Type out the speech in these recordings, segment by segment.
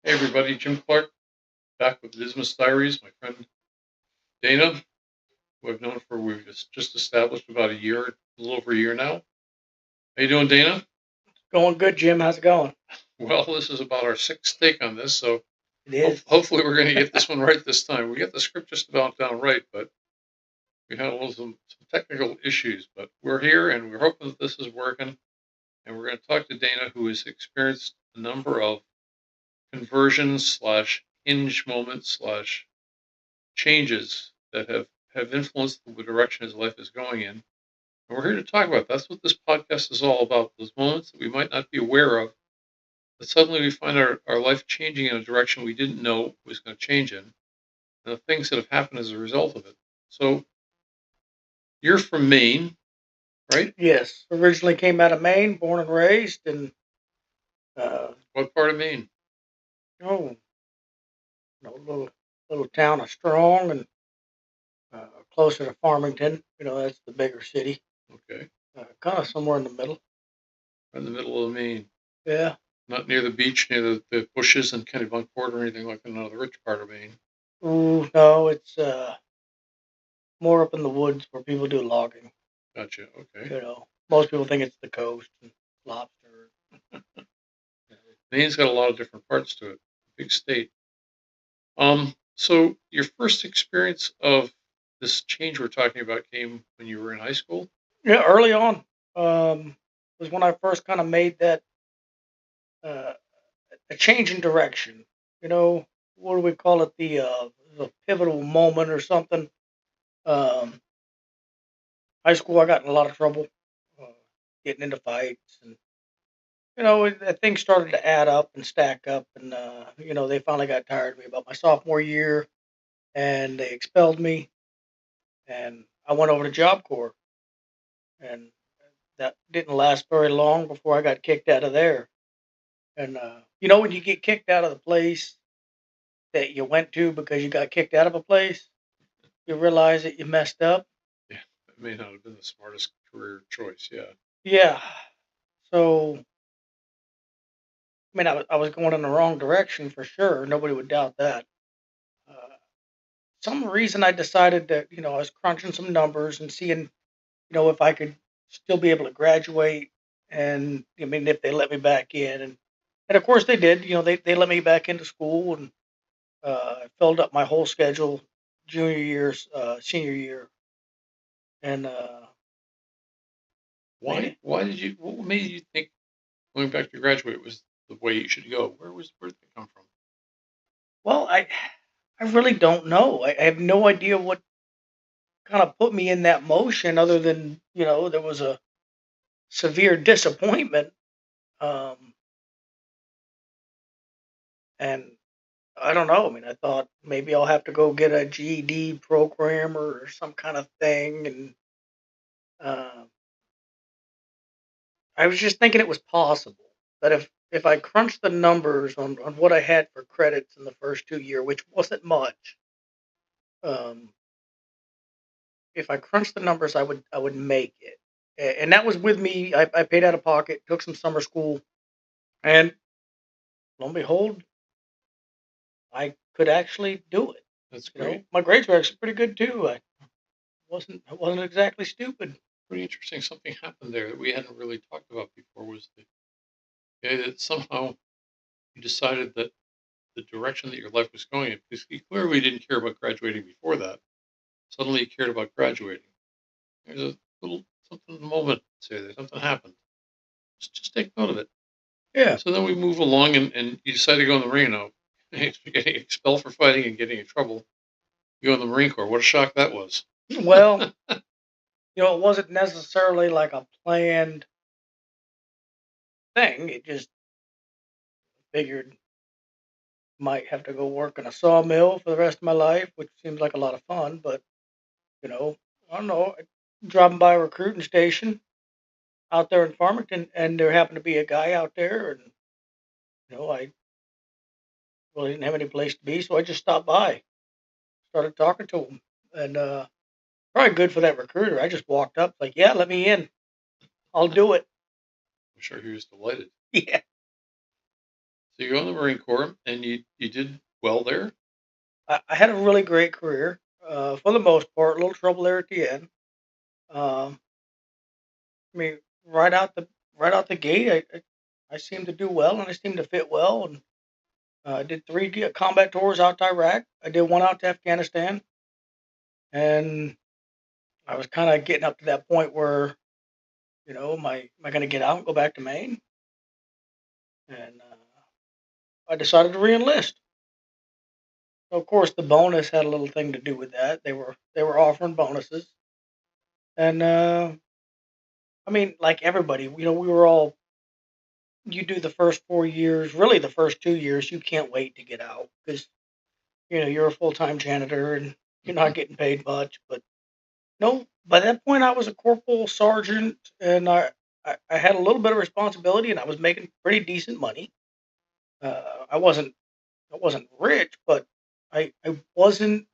Hey everybody, Jim Clark back with Dismas Diaries. My friend Dana, who I've known for we've just established about a little over a year now. How you doing, Dana? Going good, Jim. How's it going? Well, this is about our sixth take on this, so It is. hopefully we're going to get this one right this time. We got the script just about down right, but we had a little some technical issues. But we're here, and we're hoping that this is working. And we're going to talk to Dana, who has experienced a number of conversions slash hinge moments slash changes that have influenced the direction his life is going in. And we're here to talk about. That's what this podcast is all about. Those moments that we might not be aware of, but suddenly we find our life changing in a direction we didn't know was going to change in, and the things that have happened as a result of it. So you're from Maine, right? Yes. Originally came out of Maine, born and raised, and uh, What part of Maine? oh, little town of Strong, and closer to Farmington. That's the bigger city. Okay, Kind of somewhere in the middle. in the middle of Maine, Yeah. not near the beach, near the bushes and Kennebunkport or anything like another rich part of Maine. Ooh, no, it's more up in the woods where people do logging. Gotcha. Okay. Most people think it's the coast and lobster. Maine's got a lot of different parts to it. Big state. So your first experience of this change we're talking about came when you were in high school? Yeah, early on was when I first kind of made that uh, a change in direction. What do we call it? The pivotal moment or something. Um, High school, I got in a lot of trouble, uh, getting into fights, and things started to add up and stack up, and they finally got tired of me about my sophomore year, and they expelled me, and I went over to Job Corps, and that didn't last very long before I got kicked out of there. And when you get kicked out of the place that you went to because you got kicked out of a place, you realize that you messed up. Yeah, it may not have been the smartest career choice. Yeah. Yeah. So, I was going in the wrong direction for sure. Nobody would doubt that. Uh, some reason I decided that, I was crunching some numbers and seeing, if I could still be able to graduate and, if they let me back in. And of course they did. They let me back into school, and I filled up my whole schedule junior year, senior year. And, man, Why did you? What made you think going back to graduate was the way you should go? Where did it come from? well, I really don't know. I have no idea what kind of put me in that motion other than, there was a severe disappointment. Um, and I don't know. I thought maybe I'll have to go get a GED program or some kind of thing. And uh, I was just thinking it was possible that if I crunched the numbers on what I had for credits in the first 2 year, which wasn't much, um, if I crunched the numbers, I would make it. And that was with me. I paid out of pocket, took some summer school, and lo and behold, I could actually do it. That's great. My grades were actually pretty good too. I wasn't exactly stupid. Pretty interesting. Something happened there that we hadn't really talked about before. Was the idea that somehow you decided that the direction that your life was going in, because you clearly didn't care about graduating before that. Suddenly you cared about graduating. There's a little something moment. Say there something happened. Just take note of it. Yeah. So then we move along, and you decide to go in the Marine. Now, getting expelled for fighting and getting in trouble. You go in the Marine Corps. What a shock that was. Well, it wasn't necessarily like a planned thing. It just figured might have to go work in a sawmill for the rest of my life, which seems like a lot of fun. But I don't know. Driving by a recruiting station out there in Farmington, and there happened to be a guy out there, and I really didn't have any place to be, so I just stopped by, started talking to him, and probably good for that recruiter. I just walked up like, "Yeah, let me in. I'll do it." I'm sure he was delighted. Yeah. So you go in the Marine Corps, and you did well there. I had a really great career, for the most part. A little trouble there at the end. Um, I mean, right out the gate, I seemed to do well, and I seemed to fit well. And I did three combat tours out to Iraq. I did one out to Afghanistan, and I was kind of getting up to that point where, am I going to get out and go back to Maine? And I decided to reenlist. So of course, the bonus had a little thing to do with that. They were offering bonuses, and I mean, like everybody, we were all. You do the first 4 years, really the first 2 years. You can't wait to get out because you're a full time janitor and you're not getting paid much. But no, by that point, I was a corporal sergeant, and I had a little bit of responsibility, and I was making pretty decent money. I wasn't rich, but I wasn't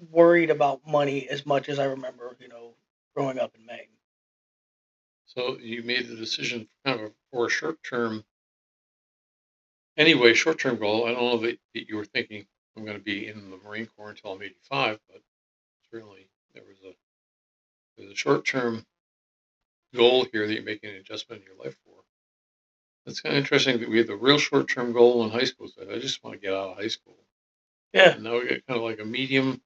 worried about money as much as I remember, growing up in Maine. So you made the decision for a short term. Anyway, short term goal. I don't know that you were thinking I'm going to be in the Marine Corps until I'm 85, but certainly there's a short term goal here that you're making an adjustment in your life for. It's kind of interesting that we had the real short term goal in high school. So I just want to get out of high school. Yeah, And now we got kind of like a medium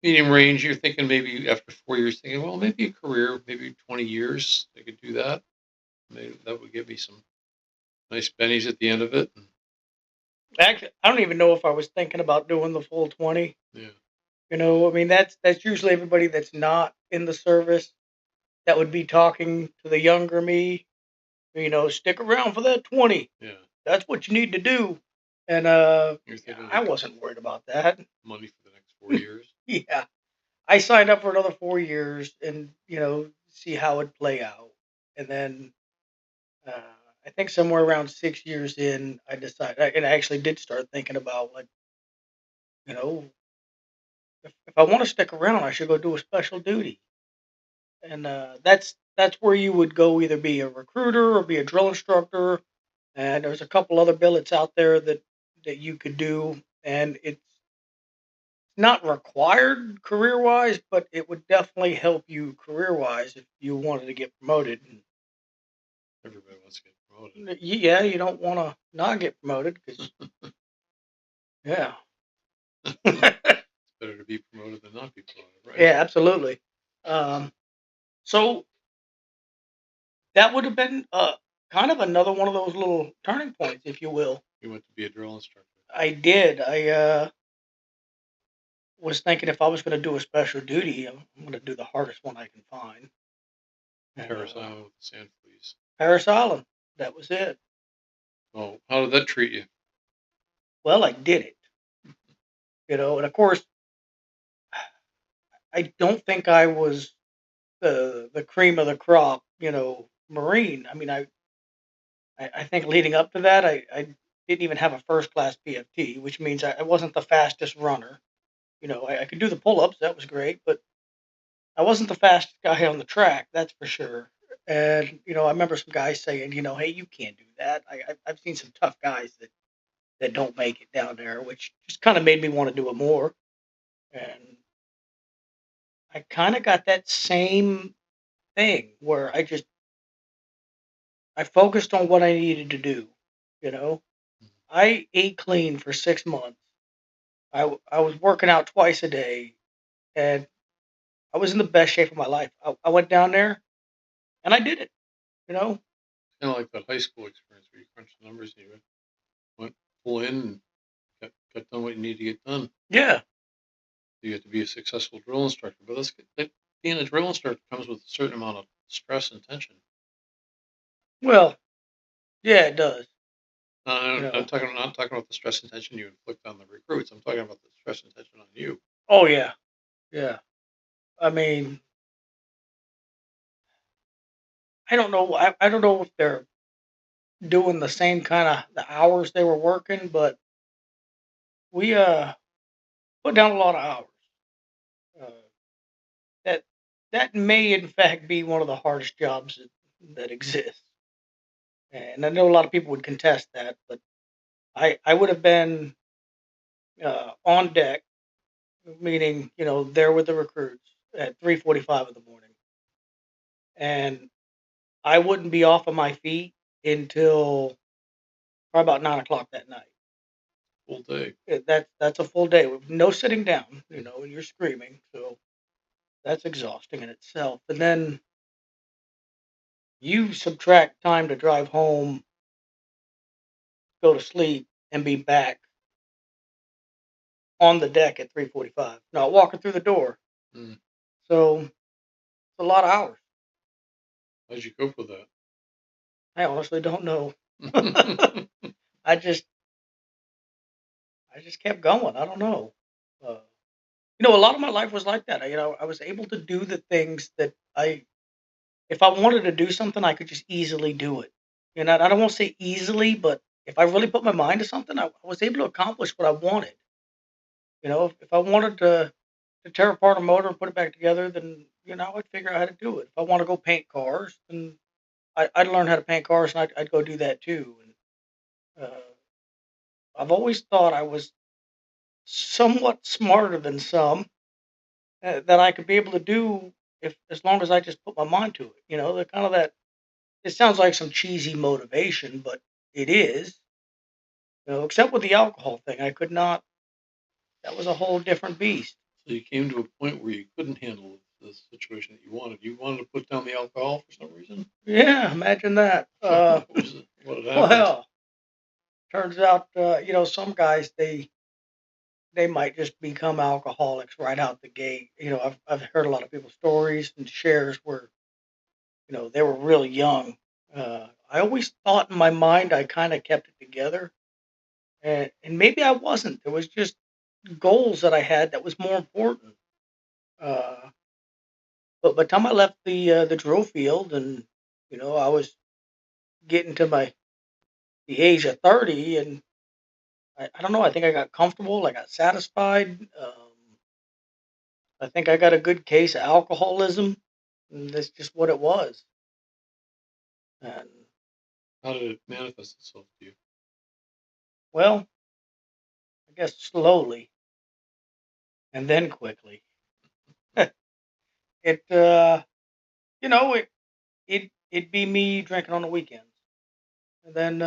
range. You're thinking maybe after 4 years, thinking, well, maybe a career, maybe 20 years, I could do that. Maybe that would give me some nice bennies at the end of it. And, actually, I don't even know if I was thinking about doing the full 20. yeah, I mean, that's usually everybody that's not in the service that would be talking to the younger me. Stick around for that 20. yeah. That's what you need to do. And You're thinking I like wasn't worried about that. money for the next 4 years. Yeah, I signed up for another 4 years and see how it play out. And then uh, I think somewhere around 6 years in, I decided, and I actually did start thinking about like, you know, if I want to stick around, I should go do a special duty. And that's where you would go, either be a recruiter or be a drill instructor. And there's a couple other billets out there that you could do, and it's not required career wise, but it would definitely help you career wise if you wanted to get promoted. Everybody wants to get promoted. Yeah, you don't want to not get promoted because yeah, It's better to be promoted than not be promoted, right? yeah, absolutely. Um, so that would have been kind of another one of those little turning points, if you will. You want to be a drill instructor. I did. I was thinking if I was going to do a special duty, I'm going to do the hardest one I can find. And, Paris Island with the sand fleas. Paris Island. That was it. Oh, how did that treat you? Well, I did it. And of course, I don't think I was the cream of the crop. Marine. I mean, I think leading up to that, I didn't even have a first class PFT, which means I wasn't the fastest runner. I could do the pull ups. That was great, but I wasn't the fastest guy on the track, that's for sure. And I remember some guys saying, hey, you can't do that. I've seen some tough guys that don't make it down there, which just kind of made me want to do it more. And I kind of got that same thing where I focused on what I needed to do. You know, I ate clean for 6 months. I was working out twice a day, and I was in the best shape of my life. I went down there and I did it. You know, Kind of like that high school experience where you crunch the numbers and you went full in and got done what you need to get done. yeah. You get to be a successful drill instructor. But being a drill instructor comes with a certain amount of stress and tension. Well, yeah, it does. You I'm know. talking not talking about the stress and tension you inflict on the recruits. I'm talking about the stress and tension on you. Oh yeah, yeah. I mean, I don't know. I don't know if they're doing the same kind of the hours they were working, but we put down a lot of hours. Uh, that that may in fact be one of the hardest jobs that exists. And I know a lot of people would contest that, but I would have been on deck, meaning there with the recruits at 3:45 in the morning, and I wouldn't be off of my feet until probably about 9 o'clock that night. Full day. That's a full day with no sitting down, and you're screaming, so that's exhausting in itself. And then you subtract time to drive home, go to sleep, and be back on the deck at 3:45. Not walking through the door. Mm. So it's a lot of hours. How'd you cope with I honestly don't know. that? I just I just kept going. I don't know. Uh, a lot of my life was like that. I was able to do the things that if I wanted to do something, I could just easily do it. I don't want to say easily, but if I really put my mind to something, I was able to accomplish what I wanted. If I wanted to tear apart a motor and put it back together, then I'd figure out how to do it. If I want to go paint cars, then I'd learn how to paint cars, and I'd go do that too. And I've always thought I was somewhat smarter than some that I could be able to do if as long as I just put my mind to it. The kind of that. It sounds like some cheesy motivation, but it is. Except with the alcohol thing, I could not. That was a whole different beast. So you came to a point where you couldn't handle the situation that you wanted. You wanted to put down the alcohol for some reason. Yeah, imagine that. What was it? What had happened? Well, turns out, some guys they might just become alcoholics right out the gate. I've heard a lot of people's stories and shares where they were really young. I always thought in my mind I kind of kept it together, and maybe I wasn't. There was just goals that I had that was more important. Uh, but by the time I left the drill field, and I was getting to the age of 30, and I don't know. I think I got comfortable. I got satisfied. I think I got a good case of alcoholism, and that's just what it was. And How did it manifest itself to you? well, I guess slowly and then quickly. It you know it'd be me drinking on the weekends, and then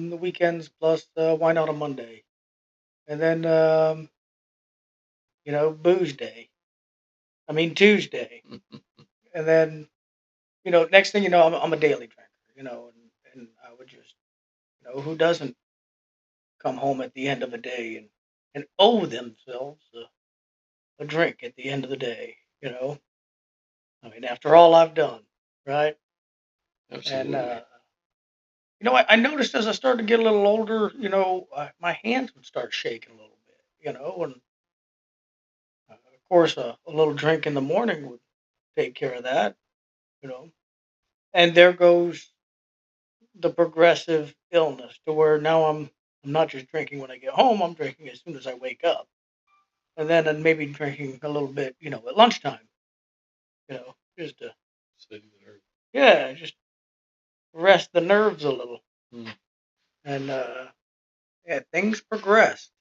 the weekends plus why not a Monday, and then booze day. I mean Tuesday, and then next thing you know I'm a daily drinker. And I would just who doesn't come home at the end of a day and owe themselves a drink at the end of the day. I mean after all I've done, right? And Absolutely. I noticed as I started to get a little older, my hands would start shaking a little bit, and of course, a little drink in the morning would take care of that, you know. And there goes the progressive illness to where now I'm not just drinking when I get home, I'm drinking as soon as I wake up. And then I'm maybe drinking a little bit, at lunchtime, just to, Steady the nerve. yeah, just rest the nerves a little. Hmm. And yeah, things progressed.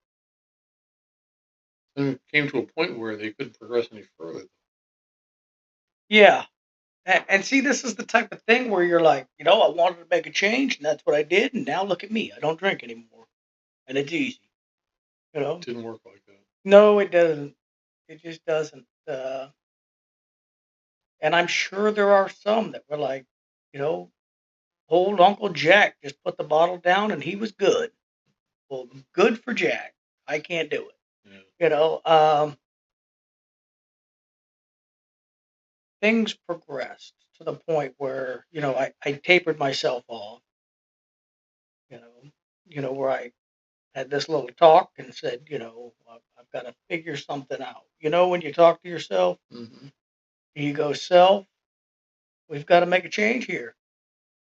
And it came to a point where they couldn't progress any further. Yeah. And see, this is the type of thing where you're like, I wanted to make a change, and that's what I did. And now look at me. I don't drink anymore. And it's easy, It didn't work like that. No, it doesn't. It just doesn't. And I'm sure there are some that were like, you know, old Uncle Jack just put the bottle down and he was good. Well, good for Jack. I can't do it. Yeah. Things progressed to the point where, I tapered myself off, you know, where I had this little talk and said, I've got to figure something out. When you talk to yourself, Hmm. you go, self, we've got to make a change here.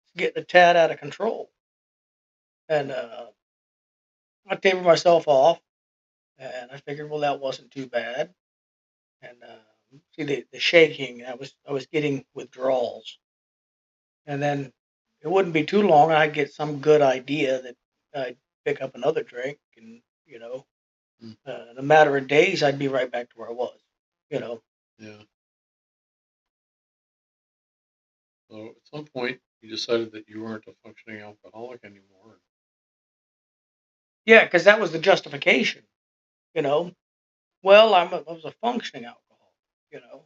It's getting a tad out of control. And I tapered myself off, and I figured, well, that wasn't too bad. And see the shaking, I was getting withdrawals, and then it wouldn't be too long. I'd get some good idea that pick up another drink, and Mm. in a matter of days, I'd be right back to where I was. You know. Yeah. So at some point, you decided that you weren't a functioning alcoholic anymore. Yeah, because that was the justification. You know. Well, I was a functioning alcoholic. You know.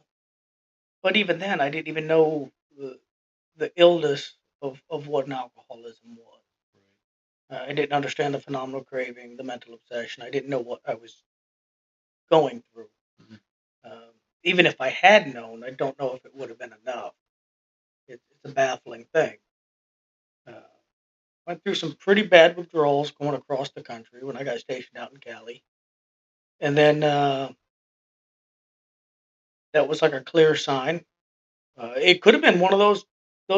But even then, I didn't even know the illness of what an alcoholism was. I didn't understand the phenomenal craving, the mental obsession. I didn't know what I was going through. Mhm. Um, Even if I had known, I don't know if it would have been enough. It's a baffling thing. Uh, Went through some pretty bad withdrawals going across the country when I got stationed out in Cali, and then that was like a clear sign. It could have been one of those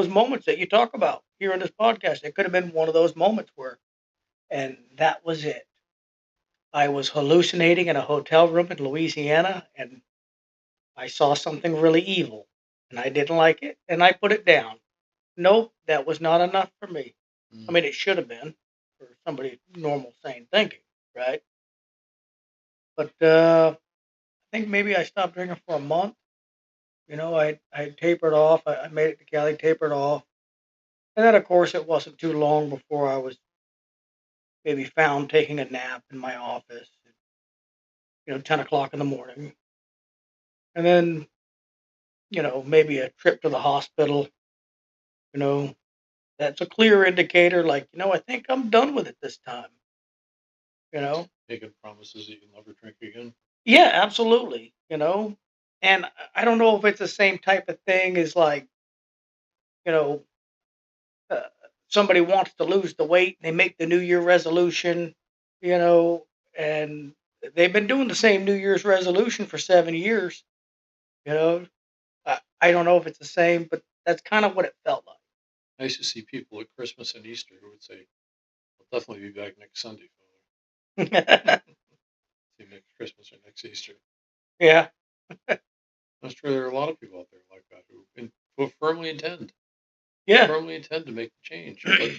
moments that you talk about here in this podcast. It could have been one of those moments where, and that was it. I was hallucinating in a hotel room in Louisiana, and I saw something really evil, and I didn't like it, and I put it down. Nope, that was not enough for me. I Mm. mean, it should have been for somebody normal, sane thinking, right? But I think maybe I stopped drinking for a month. I tapered off. I made it to Cali, tapered off, and then of course it wasn't too long before I was maybe found taking a nap in my office. 10 o'clock in the morning, and then maybe a trip to the hospital. You know, that's a clear indicator. Like, I think I'm done with it this time. You know, Making promises that you'll never drink again. yeah, absolutely. And I don't know if it's the same type of thing as like you know uh, somebody wants to lose the weight, they make the New Year resolution, you know, and they've been doing the same New Year's resolution for 7 years. You know, I don't know if it's the same, but that's kind of what it felt I used to see people at Christmas and Easter who would say, "I'll definitely be back next Sunday, Father. like. See you next Christmas or next Easter." Yeah, I'm sure there are a lot of people out there like that who yeah, firmly intend to make the change, but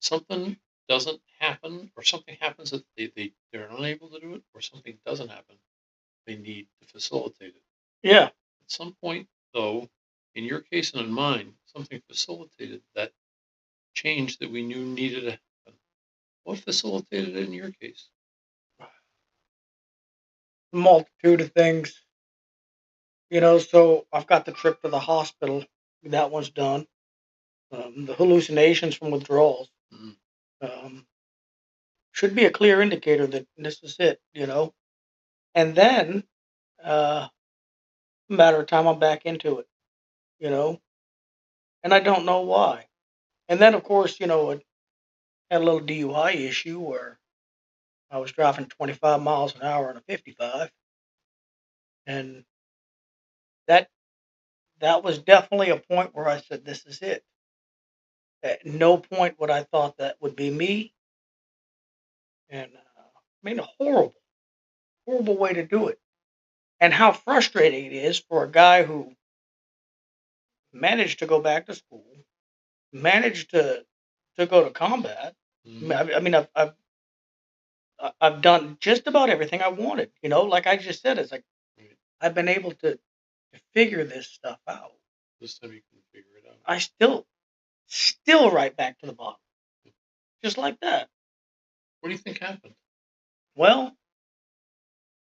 something doesn't happen, or something happens that they're unable to do it, or something doesn't happen. They need to facilitate it. yeah. At some point, though, in your case and in mine, something facilitated that change that we knew needed to happen. What facilitated it in your case? Multitude of things. So I've got the trip to the hospital. That one's done. The hallucinations from withdrawals Mm. um, should be a clear indicator that this is it. And then, uh, matter of time, I'm back into it, and I don't know why. And then, of course, I had a little DUI issue where I was driving 25 miles an hour on a 55, and that that was definitely a point where I said, "This is it." At no point would I thought that would be me, and I mean, a horrible, horrible way to do it. And how frustrating it is for a guy who managed to go back to school, managed to go to combat. Mm. I mean, I've done just about everything I wanted. Like I just said, it's like Right. I've been able to figure this stuff out. This time you can figure it out. I still right back to the bottom, just like that. What do you think happened? Well,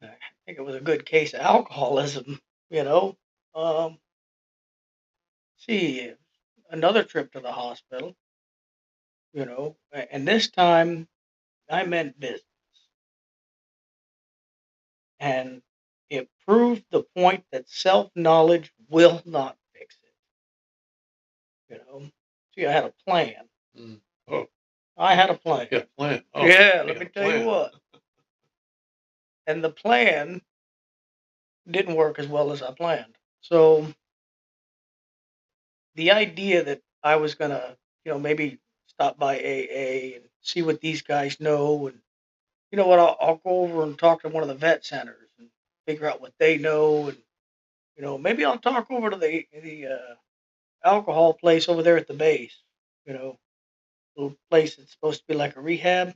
I think it was a good case of alcoholism. You know, um, see, another trip to the hospital. And this time I meant business, and it proved the point that self knowledge will not fix it. See, I had a plan. Mm. Oh, I had a plan. you got a plan. Oh, Yeah, you let got me a tell you plan. what. And the plan didn't work as well as I planned. So the idea that I was gonna, maybe stop by AA and see what these guys know, and you know what, I'll go over and talk to one of the vet centers and figure out what they know, and maybe I'll talk over to the alcohol place over there at the base. You know, little place that's supposed to be like a rehab.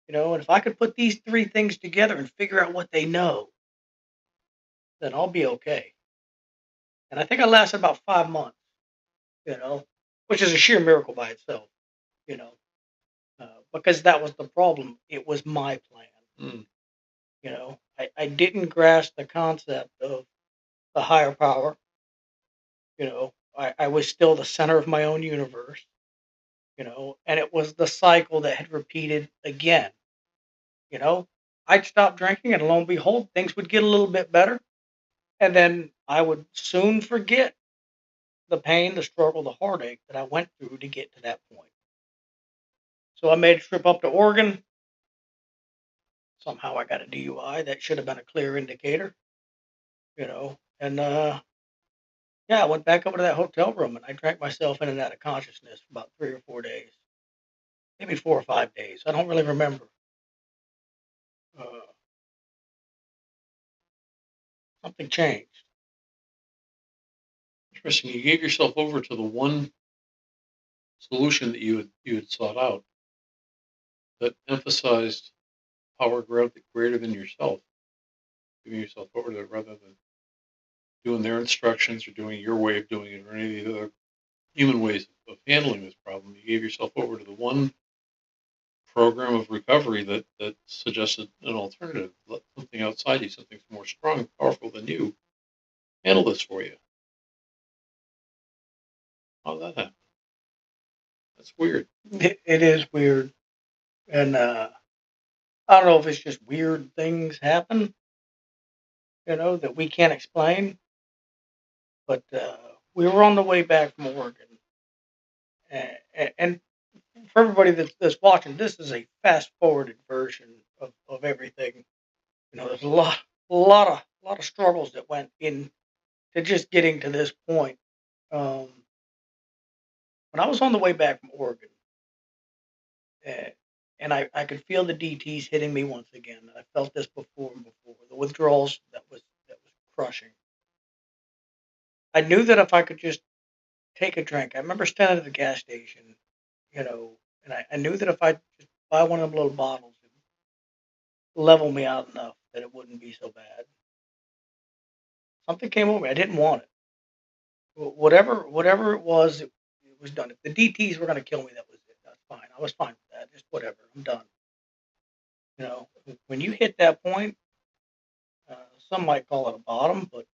And if I could put these three things together and figure out what they know, then I'll be okay. And I think I lasted about 5 months, you know, which is a sheer miracle by itself, you know, because that was the problem. It was my plan. Mm. I didn't grasp the concept of the higher power. I was still the center of my own universe, and it was the cycle that had repeated again. You know, I'd stop drinking, and lo and behold, things would get a little bit better. And then I would soon forget the pain, the struggle, the heartache that I went through to get to that point. So I made a trip up to Oregon. Somehow I got a DUI. That should have been a clear indicator. And yeah, I went back over to that hotel room and I drank myself in and out of consciousness for about 3 or 4 days, maybe 4 or 5 days. I don't really remember. Uh, Something changed. Interesting. You gave yourself over to the one solution that you had sought out that emphasized power greater than yourself, giving yourself over to it rather than doing their instructions or doing your way of doing it or any of the other human ways of handling this problem. You gave yourself over to the one program of recovery that suggested an alternative. Let something outside you, something more strong, powerful than you, handle this for you. How did that happen? That's weird. It is weird. And I don't know if it's just weird things happen, that we can't explain. But we were on the way back from Oregon. And for everybody that's watching, this is a fast forwarded version of everything. There's a lot of struggles that went into just getting to this point. Um, when I was on the way back from Oregon, uh, and I could feel the DTS hitting me once again. I felt this before and before. The withdrawals that was crushing. I knew that if I could just take a drink, I remember standing at the gas station, and I knew that if I just buy one of them little bottles, it would level me out enough that it wouldn't be so bad. Something came over me. I didn't want it. Whatever it was done. If the DTS were going to kill me, that was it. That's fine. I was fine with that. Just whatever. I'm done. When you hit that point, some might call it a bottom, but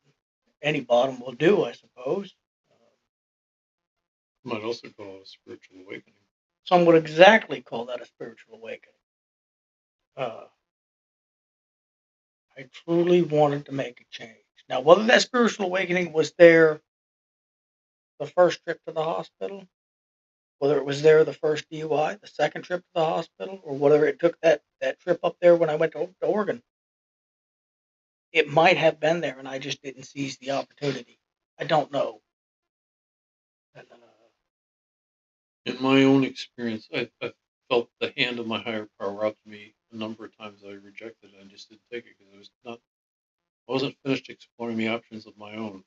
any bottom will do, I suppose. Might also call it a spiritual awakening. Some would exactly call that a spiritual awakening. Uh, I truly wanted to make a change. Now, whether that spiritual awakening was there the first trip to the hospital, whether it was there the first DUI, the second trip to the hospital, or whether it took that trip up there when I went to Oregon, it might have been there, and I just didn't seize the opportunity. I don't know. And, In my own experience, I felt the hand of my higher power out to me a number of times. I rejected it. I just didn't take it because I wasn't finished exploring the options of my own.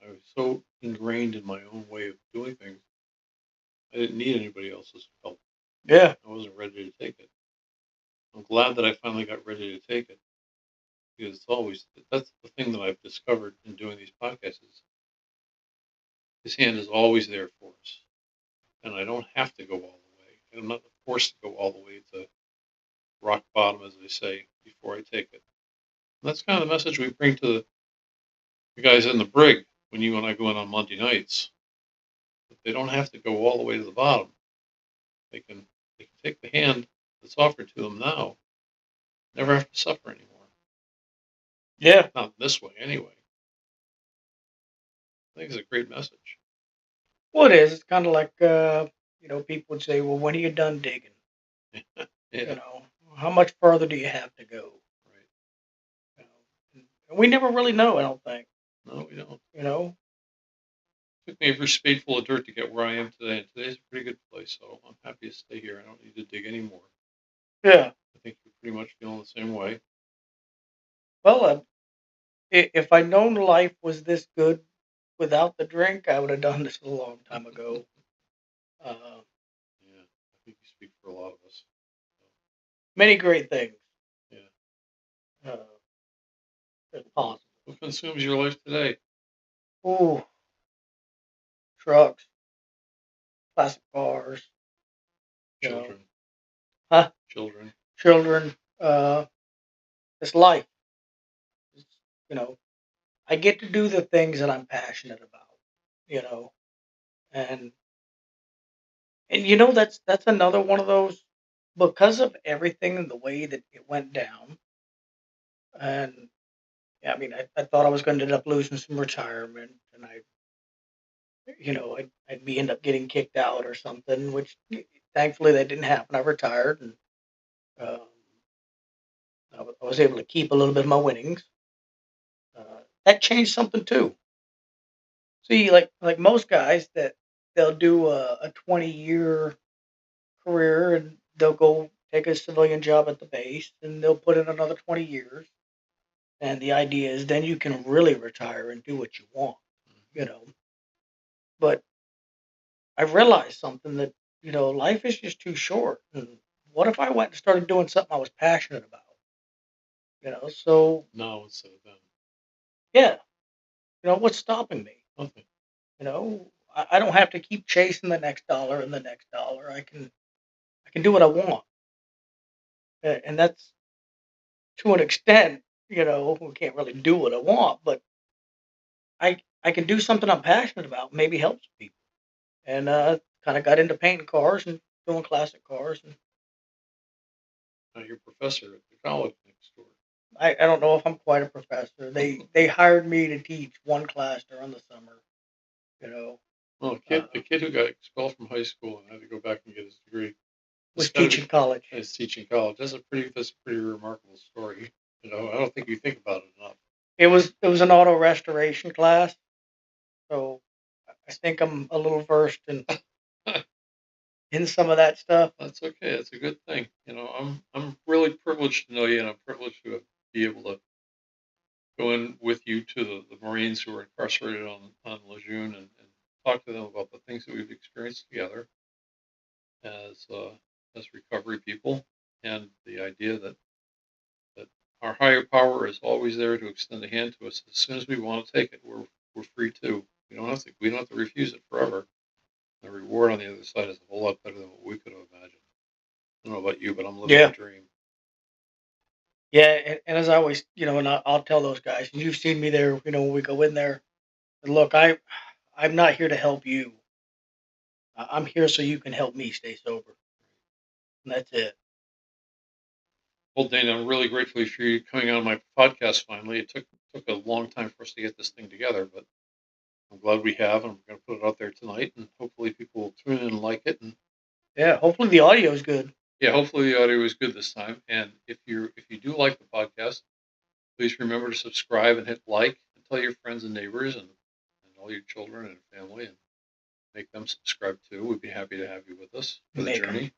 I was so ingrained in my own way of doing things. I didn't need anybody else's help. yeah, I wasn't ready to take it. I'm glad that I finally got ready to take it because that's the thing that I've discovered in doing these podcasts is his hand is always there for us, and I don't have to go all the way. I'm not forced to go all the way to rock bottom, as they say, before I take it. And that's kind of the message we bring to the guys in the brig when you and I go in on Monday nights. That they don't have to go all the way to the bottom. They can take the hand that's offered to them now. Never have to suffer anymore. yeah. Not this way, anyway. I think it's a great message. Well, it is. It's kind of like people would say, "Well, when are you done digging? Yeah, How much further do you have to go?" right. And we never really know. I don't think. No, we don't. You know. It took me a spadeful of dirt to get where I am today, and today's a pretty good place, so I'm happy to stay here. I don't need to dig anymore. Yeah. I think you're pretty much feeling the same way. Well, if I'd known life was this good without the drink, I would have done this a long time ago. Uh, Yeah, I think you speak for a lot of us. many great things Yeah. uh, as possible. What consumes your life today? Ooh, trucks, classic cars, you know, Children. huh? Children. Children. It's life. It's, you know, I get to do the things that I'm passionate about. You know, and that's another one of those because of everything and the way that it went down. And yeah, I mean, I thought I was going to end up losing some retirement, and I'd be end up getting kicked out or something. Which thankfully that didn't happen. I retired, and um, I was able to keep a little bit of my winnings. That changed something too. See, like most guys that they'll do a 20-year career and they'll go take a civilian job at the base and they'll put in another 20 years. And the idea is then you can really retire and do what you want, you know. But I realized something that, life is just too short. And what if I went and started doing something I was passionate about? So Now instead of then. yeah, what's stopping me? Nothing. I don't have to keep chasing the next dollar and the next dollar. I can do what I want. And that's to an extent, we can't really do what I want, but I can do something I'm passionate about, maybe helps people. And kind of got into painting cars and doing classic cars. And Now you're a professor at the college next door. I don't know if I'm quite a professor. They hired me to teach one class during the summer. You know, Well, uh, the kid who got expelled from high school and had to go back and get his degree was instead of teaching college. is teaching college. That's a pretty remarkable story. I don't think you think about it enough. It was an auto restoration class, so I think I'm a little versed in some of that stuff. That's okay. That's a good thing. I'm really privileged to know you, and I'm privileged to be able to go in with you to the Marines who are incarcerated on Lejeune and talk to them about the things that we've experienced together as as recovery people, and the idea that our higher power is always there to extend a hand to us as soon as we want to take it. We're free to. We don't have to refuse it forever. The reward on the other side is a whole lot better than what we could have imagined. I don't know about you, but I'm living Yeah, the dream. yeah, and as I always, and I'll tell those guys, and you've seen me there, when we go in there. And look, I'm not here to help you. I'm here so you can help me stay sober. And that's it. Well, Dana, I'm really grateful for you coming on my podcast finally. It took a long time for us to get this thing together, but I'm glad we have, and we're going to put it out there tonight, and hopefully people will tune in and like it. And Yeah, hopefully the audio is good. yeah, hopefully the audio is good this time. And if you do like the podcast, please remember to subscribe and hit like, and tell your friends and neighbors and all your children and family, and make them subscribe too. We'd be happy to have you with us for the Make 'em. journey.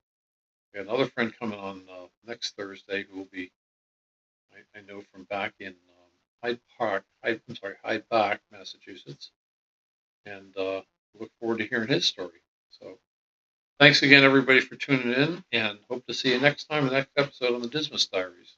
We have another friend coming on next Thursday who will be, I know, from back in Hyde Park, Massachusetts, and look forward to hearing his story. So thanks again, everybody, for tuning in, and hope to see you next time in the next episode on the Dismas Diaries.